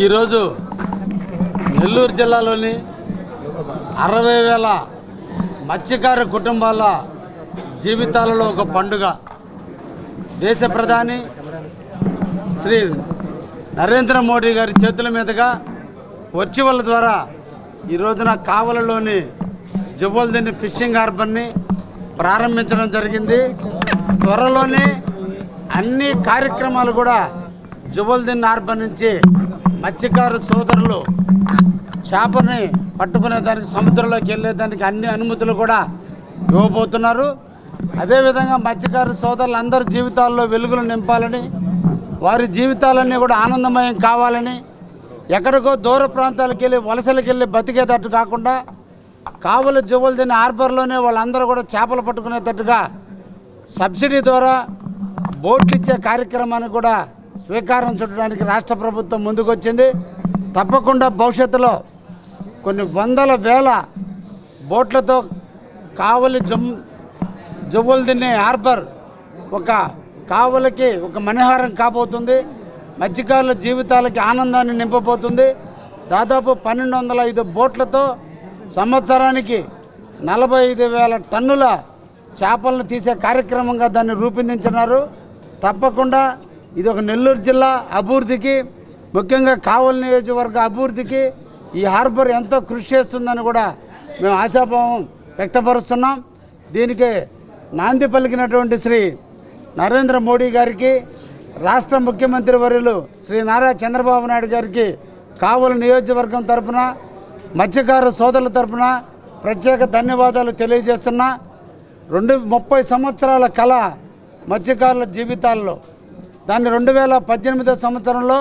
ఈరోజు నెల్లూరు జిల్లాలోని 60,000 మత్స్యకార కుటుంబాల జీవితాలలో ఒక పండుగ. దేశ ప్రధాని శ్రీ నరేంద్ర మోడీ గారి చేతుల మీదుగా వర్చువల్ ద్వారా ఈ రోజున కావలలోని జువ్వల్దిన్ని ఫిషింగ్ హార్బర్ని ప్రారంభించడం జరిగింది. త్వరలోనే అన్ని కార్యక్రమాలు కూడా జువ్వల్దిన్ని హార్బర్ నుంచి మత్స్యకారు సోదరులు చేపని పట్టుకునేదానికి, సముద్రంలోకి వెళ్ళేదానికి అన్ని అనుమతులు కూడా ఇవ్వబోతున్నారు. అదేవిధంగా మత్స్యకారు సోదరులందరి జీవితాల్లో వెలుగులు నింపాలని, వారి జీవితాలన్నీ కూడా ఆనందమయం కావాలని, ఎక్కడికో దూర ప్రాంతాలకు వెళ్ళి వలసలకు వెళ్ళి బతికేటట్టు కాకుండా కావలి జువ్వల్దిన్ని హార్బర్లోనే వాళ్ళందరూ కూడా చేపలు పట్టుకునేటట్టుగా సబ్సిడీ ద్వారా బోట్లు ఇచ్చే కార్యక్రమాన్ని కూడా స్వీకారం చుట్టడానికి రాష్ట్ర ప్రభుత్వం ముందుకొచ్చింది. తప్పకుండా భవిష్యత్తులో కొన్ని వందల వేల బోట్లతో కావలి జువ్వల్దిన్ని హార్బర్ కావలికి ఒక మణిహారం కాబోతుంది. మత్స్యకారుల జీవితాలకి ఆనందాన్ని నింపబోతుంది. దాదాపు 1,205 బోట్లతో సంవత్సరానికి 45,000 టన్నుల చేపలను తీసే కార్యక్రమంగా దాన్ని రూపొందించున్నారు. తప్పకుండా ఇది ఒక నెల్లూరు జిల్లా అభివృద్ధికి, ముఖ్యంగా కావలి నియోజకవర్గ అభివృద్ధికి ఈ హార్బర్ ఎంతో కృషి చేస్తుందని కూడా మేము ఆశాభావం వ్యక్తపరుస్తున్నాం. దీనికి నాంది పలికినటువంటి శ్రీ నరేంద్ర మోడీ గారికి, రాష్ట్ర ముఖ్యమంత్రి వర్యులు శ్రీ నారా చంద్రబాబు నాయుడు గారికి కావలి నియోజకవర్గం తరఫున, మత్స్యకార సోదరుల తరఫున ప్రత్యేక ధన్యవాదాలు తెలియజేస్తున్నా. 30 సంవత్సరాల కళ మత్స్యకారుల జీవితాల్లో, దాన్ని 2018 సంవత్సరంలో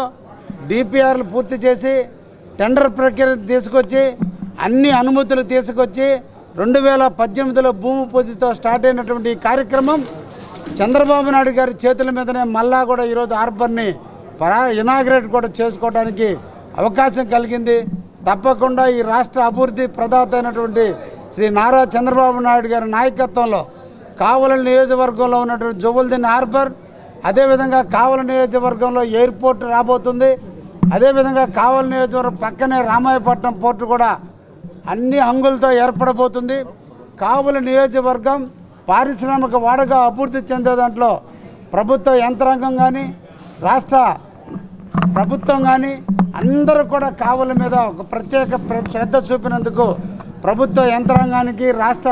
డిపిఆర్లు పూర్తి చేసి టెండర్ ప్రక్రియ తీసుకొచ్చి అన్ని అనుమతులు తీసుకొచ్చి 2018లో భూమి పూజతో స్టార్ట్ అయినటువంటి ఈ కార్యక్రమం చంద్రబాబు నాయుడు గారి చేతుల మీదనే మళ్ళా కూడా ఈరోజు హార్బర్ని ఇనాగ్రేట్ కూడా చేసుకోవడానికి అవకాశం కలిగింది. తప్పకుండా ఈ రాష్ట్ర అభివృద్ధి ప్రదాత అయినటువంటి శ్రీ నారా చంద్రబాబు నాయుడు గారి నాయకత్వంలో కావలి నియోజకవర్గంలో ఉన్నటువంటి జువ్వల్దిన్ని హార్బర్, అదేవిధంగా కావలి నియోజకవర్గంలో ఎయిర్పోర్ట్ రాబోతుంది. అదేవిధంగా కావలి నియోజకవర్గం పక్కనే రామాయపట్నం పోర్టు కూడా అన్ని హంగులతో ఏర్పడబోతుంది. కావలి నియోజకవర్గం పారిశ్రామిక వాడగా అభివృద్ధి చెందే దాంట్లో ప్రభుత్వ యంత్రాంగం కానీ, రాష్ట్ర ప్రభుత్వం కానీ అందరూ కూడా కావలి మీద ఒక ప్రత్యేక శ్రద్ధ చూపినందుకు ప్రభుత్వ యంత్రాంగానికి, రాష్ట్ర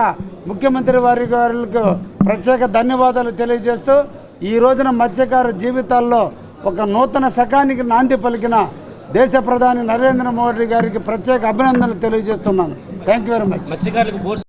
ముఖ్యమంత్రి వారికి ప్రత్యేక ధన్యవాదాలు తెలియజేస్తూ, ఈ రోజున మత్స్యకార జీవితాల్లో ఒక నూతన శకానికి నాంది పలికిన దేశ ప్రధాని నరేంద్ర మోడీ గారికి ప్రత్యేక అభినందనలు తెలియజేస్తున్నాను. Thank you very much.